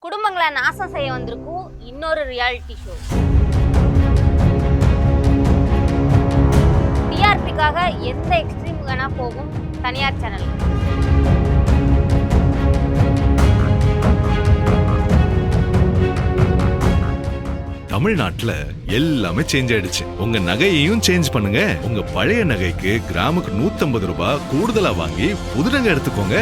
குடும்பங்களை நாசம் செய்ய வந்திருக்கும் இன்னொரு ரியாலிட்டி ஷோ. டிஆர்பிக்காக எந்த எக்ஸ்ட்ரீம் வேணா போகும் தனியார் சேனல். தமிழ்நாட்டுல எல்லாமே சேஞ்ச் ஆயிடுச்சு. உங்க நகையையும் சேஞ்ச் பண்ணுங்க. உங்க பழைய நகைக்கு கிராமுக்கு 150 ரூபாய் கூடுதலா வாங்கி புது நகை எடுத்துக்கோங்க.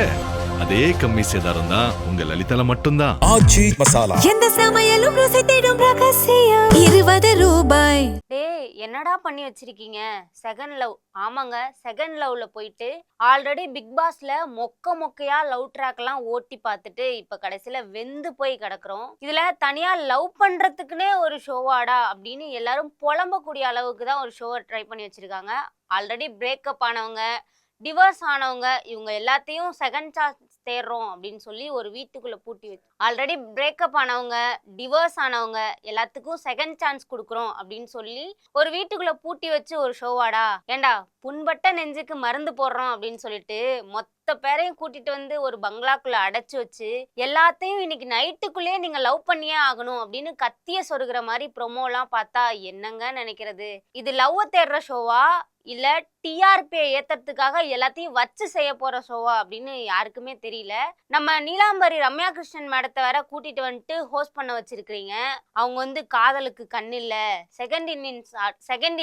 அதே கம்மி சேதாரம் தான் உங்க லலிதால மட்டும்தான். ஆச்சி மசாலா. எந்த சமையலும் ருசி தேடும் ரகசியம் 20 ரூபாய். டேய், என்னடா பண்ணி வச்சிருக்கீங்க? Second love. ஆமாங்க, செகண்ட் லவ்ல போயிட்டு ஆல்ரெடி பிக் பாஸ்ல மொக்கையா லவ் ட்ராக் எல்லாம் ஓட்டி பார்த்துட்டு இப்ப கடைசியில வெந்து போய் கிடக்குறோம். இதுல தனியா லவ் பண்றதுக்குன்னே ஒரு ஷோவாடா அப்படின்னு எல்லாரும் புலம்பக்கூடிய அளவுக்கு தான் ஒரு ஷோவை ட்ரை பண்ணி வச்சிருக்காங்க. ஆல்ரெடி பிரேக்கப் ஆனவங்க, டிவோர்ஸ் ஆனவங்க, இவங்க எல்லாத்தையும் செகண்ட் சான்ஸ் தேடுறோம் அப்படின்னு சொல்லி ஒரு வீட்டுக்குள்ள பூட்டி வச்சு, ஆல்ரெடி பிரேக்கப் ஆனவங்க, டிவோர்ஸ் ஆனவங்க எல்லாத்துக்கும் செகண்ட் சான்ஸ் கொடுக்குறோம் அப்படின்னு சொல்லி ஒரு வீட்டுக்குள்ள பூட்டி வச்சு ஒரு ஷோவாடா? ஏண்டா, புண்பட்ட நெஞ்சுக்கு மருந்து போடுறோம் அப்படின்னு சொல்லிட்டு மொத்த பேரையும் கூட்டிட்டு வந்து ஒரு பங்களாக்குள்ள அடைச்சு வச்சு எல்லாத்தையும் இன்னைக்கு நைட்டுக்குள்ளேயே நீங்க லவ் பண்ணியே ஆகணும் அப்படின்னு கத்திய சொருகிற மாதிரி ப்ரொமோலாம் பார்த்தா என்னங்க நினைக்கிறது? இது லவ் தேடுற ஷோவா இல்ல டிஆர்பியை ஏத்துறதுக்காக எல்லாத்தையும் வச்சு செய்ய போற ஷோவா அப்படின்னு யாருக்குமே தெரியல. நம்ம நீலாம்பரி ரம்யா கிருஷ்ணன் மேடத்தை வேற கூட்டிட்டு வந்துட்டு ஹோஸ்ட் பண்ண வச்சிருக்கீங்க. அவங்க வந்து காதலுக்கு கண் இல்ல, செகண்ட்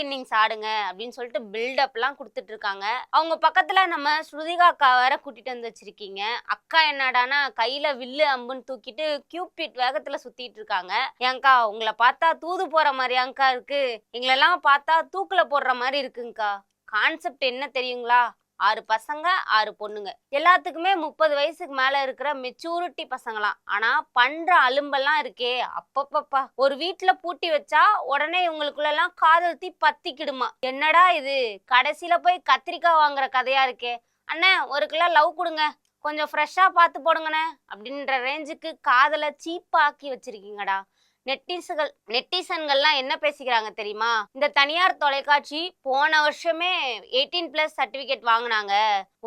இன்னிங்ஸ் ஆடுங்க அப்படின்னு சொல்லிட்டு பில்டப் எல்லாம் கொடுத்துட்டு இருக்காங்க. அவங்க பக்கத்துல நம்ம ஸ்ருதிகா அக்கா வேற கூட்டிட்டு வந்து வச்சிருக்கீங்க. அக்கா என்னடானா கையில வில்லு அம்புன்னு தூக்கிட்டு கியூபிட் வேகத்துல சுத்திட்டு இருக்காங்க. ஏங்கா, உங்களை பார்த்தா தூது போற மாதிரியாங்கா இருக்கு, எங்களெல்லாம் பார்த்தா தூக்குல போடுற மாதிரி இருக்குங்கக்கா. கான்செப்ட் என்ன தெரியுங்களா? 6 பசங்க 6 பொண்ணுங்க, எல்லாத்துக்குமே 30 வயசுக்கு மேல இருக்கிற மெச்சூரிட்டி பசங்களாம். ஆனா பண்ற அலும்பெல்லாம் இருக்கே அப்பப்பப்பா. ஒரு வீட்டுல பூட்டி வச்சா உடனே இவங்களுக்குள்ள எல்லாம் காதல் தீ பத்திக்கிடுமா. என்னடா இது, கடைசியில போய் கத்திரிக்காய் வாங்குற கதையா இருக்கே. அண்ணே, 1 கிலோ லவ் கொடுங்க, கொஞ்சம் ஃப்ரெஷ்ஷா பார்த்து போடுங்கண்ணே அப்படின்ற ரேஞ்சுக்கு காதலை சீப்பாக்கி வச்சிருக்கீங்கடா. நெட்டிசன்கள்லாம் என்ன பேசிக்கிறாங்க தெரியுமா? இந்த தனியார் தொலைக்காட்சி போன வருஷமே 18+ சர்டிபிகேட் வாங்கினாங்க,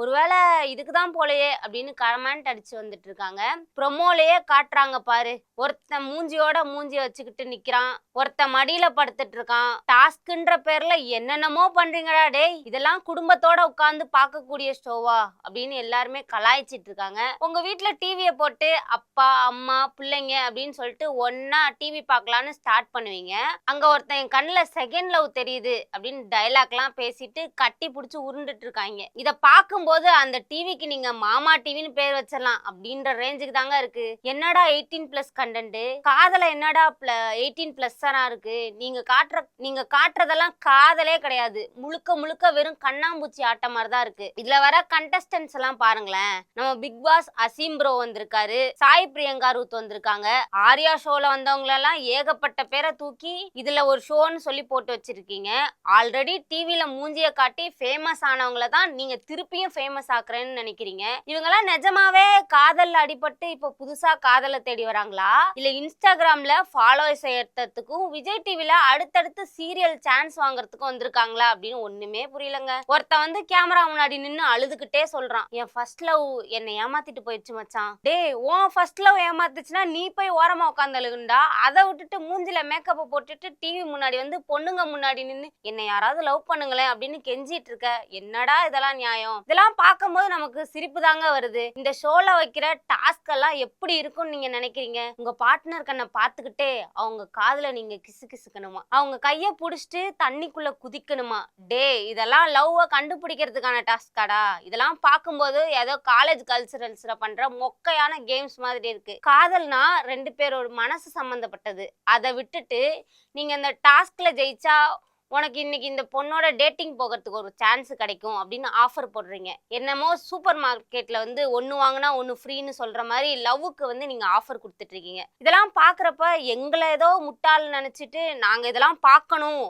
ஒருவேளை இதுக்குதான் போலையே அப்படின்னு கமெண்ட் அடிச்சு வந்துட்டு இருக்காங்க. ப்ரொமோலையே காட்டுறாங்க பாரு, ஒருத்தன் மூஞ்சியோட மூஞ்சிய வச்சுக்கிட்டு நிக்கிறான், ஒருத்தன் மடியில படுத்துட்டு இருக்கான். டாஸ்க்ன்ற பேர்ல என்னென்னமோ பண்றீங்கடா டேய், இதெல்லாம் குடும்பத்தோட உட்கார்ந்து பார்க்கக்கூடிய ஷோவா அப்படின்னு எல்லாருமே கலாய்ச்சிட்டு இருக்காங்க. உங்க வீட்டுல டிவியை போட்டு அப்பா அம்மா பிள்ளைங்க அப்படின்னு சொல்லிட்டு ஒன்னா டிவி பார்க்கலான்னு ஸ்டார்ட் பண்ணுவீங்க. அங்க ஒருத்தன் என் கண்ணுல செகண்ட் லவ் தெரியுது அப்படின்னு டைலாக் எல்லாம் பேசிட்டு கட்டி புடிச்சு உருண்டுட்டு இருக்காங்க. இத பார்க்கும்போது அந்த டிவிக்கு நீங்க மாமா டிவின்னு பேர் வச்சிடலாம் அப்படின்ற ரேஞ்சுக்கு தாங்க இருக்கு. என்னடா 18+ கண்டென்ட், காதல என்னடா 18+ இருக்கு. நீங்க காட்டுறதெல்லாம் காதலே கிடையாது, முழுக்க வெறும் கண்ணாம்பூச்சி ஆட்ட மாதிரி தான் இருக்கு. இதுல வர கண்டஸ்டன்ஸ் எல்லாம் பாருங்களேன். நம்ம பிக் பாஸ் அசீம் ப்ரோ வந்திருக்காரு, சாய் பிரியங்கா ரூத் வந்திருக்காங்க, ஆர்யா ஷோல வந்தவங்க எல்லாம் ஏகப்பட்ட பேரை தூக்கி இதுல ஒரு ஷோன்னு சொல்லி போட்டு வச்சிருக்கீங்க. ஆல்ரெடி டிவில மூஞ்சிய காட்டி ஃபேமஸ் ஆனவங்கள தான் நீங்க திருப்பியும் ஃபேமஸ் ஆக்குறேன்னு நினைக்கிறீங்க. இவங்கெல்லாம் நிஜமாவே காதல்ல அடிபட்டு இப்ப புதுசா காதலை தேடி வராங்களா, இல்ல இன்ஸ்டாகிராம்ல ஃபாலோவர்ஸ் ஏற்றதுக்கும் விஜய் டிவில அடுத்தடுத்து சீரியல் சான்ஸ் வாங்குறதுக்கும் வந்திருக்காங்களா அப்படின்னு ஒண்ணுமே புரியலங்க. ஒருத்த வந்து கேமரா முன்னாடி நின்னு அழுதுகிட்டே சொல்றான், என் ஃபர்ஸ்ட் லவ் என்னை ஏமாத்திட்டு போயிடுச்சு மச்சான். டேய், உன் ஃபர்ஸ்ட் லவ் ஏமாத்துச்சுன்னா நீ போய் ஓரமா உட்காந்து அழுகுண்டா. அதை விட்டுட்டு மூஞ்சில மேக்கப்பை போட்டுட்டு டிவி முன்னாடி வந்து பொண்ணுங்க முன்னாடி நின்று என்னை யாராவது லவ் பண்ணுங்களேன் அப்படின்னு கெஞ்சிட்டு இருக்க. என்னடா இதெல்லாம் நியாயம்? இதெல்லாம் பார்க்கும்போது நமக்கு சிரிப்பு தாங்க வருது. இந்த ஷோல வைக்கிற டாஸ்க் எல்லாம் எப்படி இருக்கும்னு நீங்க நினைக்கிறீங்க? உங்க பார்ட்னர் கண்ணை பார்த்துக்கிட்டே அவங்க காதுல நீங்க கிசுக்கணுமா, அவங்க கைய புடிச்சிட்டு தண்ணிக்குள்ள குதிக்கணுமா? டே, இதெல்லாம் லவ்வ கண்டுபிடிக்கிறதுக்கான டாஸ்காடா? இதெல்லாம் பார்க்கும்போது ஏதோ காலேஜ் கல்ச்சரல்ஸ்ல பண்ற மொக்கையான கேம்ஸ் மாதிரி இருக்கு. காதல்னா 2 பேரோட மனசு சம்பந்தப்பட்டது. அதை விட்டுட்டு நீங்க இந்த டாஸ்க்ல ஜெயிச்சா உனக்கு இன்னைக்கு இந்த பொண்ணோட டேட்டிங் போகிறதுக்கு ஒரு சான்ஸ் கிடைக்கும் அப்படின்னு ஆஃபர் போடுறீங்க. என்னமோ சூப்பர் மார்க்கெட்ல வந்து 1 வாங்கினா 1 ஃப்ரீன்னு சொல்ற மாதிரி லவ்வுக்கு வந்து நீங்க ஆஃபர் கொடுத்துட்டு இருக்கீங்க. இதெல்லாம் பாக்குறப்ப எங்களை ஏதோ முட்டாள் நினைச்சிட்டு நாங்க இதெல்லாம் பார்க்கணும்,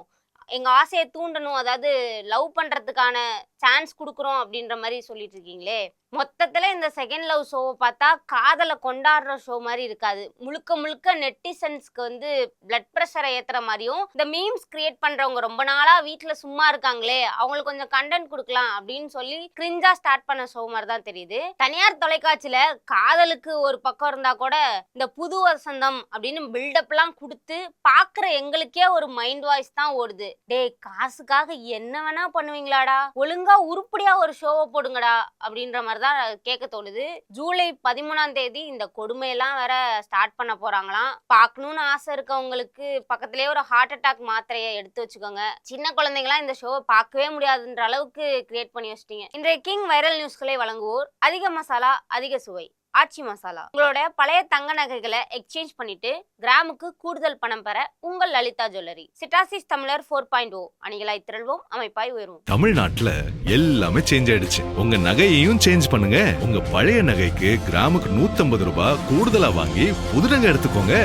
எங்க ஆசையை தூண்டணும், அதாவது லவ் பண்றதுக்கான சான்ஸ் கொடுக்குறோம் அப்படின்ற மாதிரி சொல்லிட்டு இருக்கீங்களே. மொத்தத்துல இந்த செகண்ட் லவ் ஷோவை பார்த்தா காதலை கொண்டாடுற ஷோ மாதிரி இருக்காது. முழுக்க முழுக்க நெட்டிசன்ஸ்க்கு வந்து பிளட் ப்ரெஷரை ஏத்துற மாதிரியும், இந்த மீம்ஸ் கிரியேட் பண்றவங்க ரொம்ப நாளா வீட்டுல சும்மா இருக்காங்களே அவங்களுக்கு கொஞ்சம் கண்டென்ட் கொடுக்கலாம் அப்படின்னு சொல்லி கிரிஞ்சா ஸ்டார்ட் பண்ண ஷோ மாதிரி தான் தெரியுது. தனியார் தொலைக்காட்சியில காதலுக்கு ஒரு பக்கம் இருந்தா கூட இந்த புது வசந்தம் அப்படின்னு பில்டப் எல்லாம் கொடுத்து பாக்குற எங்களுக்கே ஒரு மைண்ட் வாய்ஸ் தான் ஓடுது. டேய், காசுக்காக என்ன வேணா பண்ணுவீங்களாடா, ஒழுங்கா உருப்படியா ஒரு ஷோவை போடுங்கடா அப்படின்ற மாதிரி தான் கேட்க தோணுது. ஜூலை 13 இந்த கொடுமையெல்லாம் வேற ஸ்டார்ட் பண்ண போறாங்களாம். பார்க்கணும்னு ஆசை இருக்கவங்களுக்கு பக்கத்திலேயே ஒரு ஹார்ட் அட்டாக் மாத்திரையை எடுத்து வச்சுக்கோங்க. சின்ன குழந்தைங்களாம் இந்த ஷோவை பார்க்கவே முடியாதுன்ற அளவுக்கு கிரியேட் பண்ணி வச்சிட்டீங்க. இன்றைய கிங் வைரல் நியூஸ்களை வழங்குவோர் அதிக மசாலா அதிக சுவை ஆச்சி மசாலா. உங்களோட பழைய தங்க நகைகளை எக்ஸ்சேஞ்ச் பண்ணிட்டு கிராமுக்கு கூடுதல் பணம் பெற உங்கள் லலிதா ஜுவல்லரி. சிட்டாசிஸ் தமிழர் 4.0 அணிகளாய் திரள்வோம், அமைப்பாய் உயர்வோம். தமிழ்நாட்டுல எல்லாமே சேஞ்ச் ஆயிடுச்சு. உங்க நகையையும் சேஞ்ச் பண்ணுங்க. உங்க பழைய நகைக்கு கிராமுக்கு 150 ரூபாய் கூடுதலா வாங்கி புது நகை எடுத்துக்கோங்க.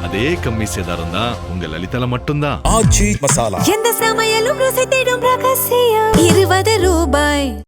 அதே கம்மி சேதாரம் தான் உங்க லலிதால மட்டும்தான். ஆச்சி மசாலா. எந்த சமையலும் ருசி தேடும் ரகசியம் 20 ரூபாய்.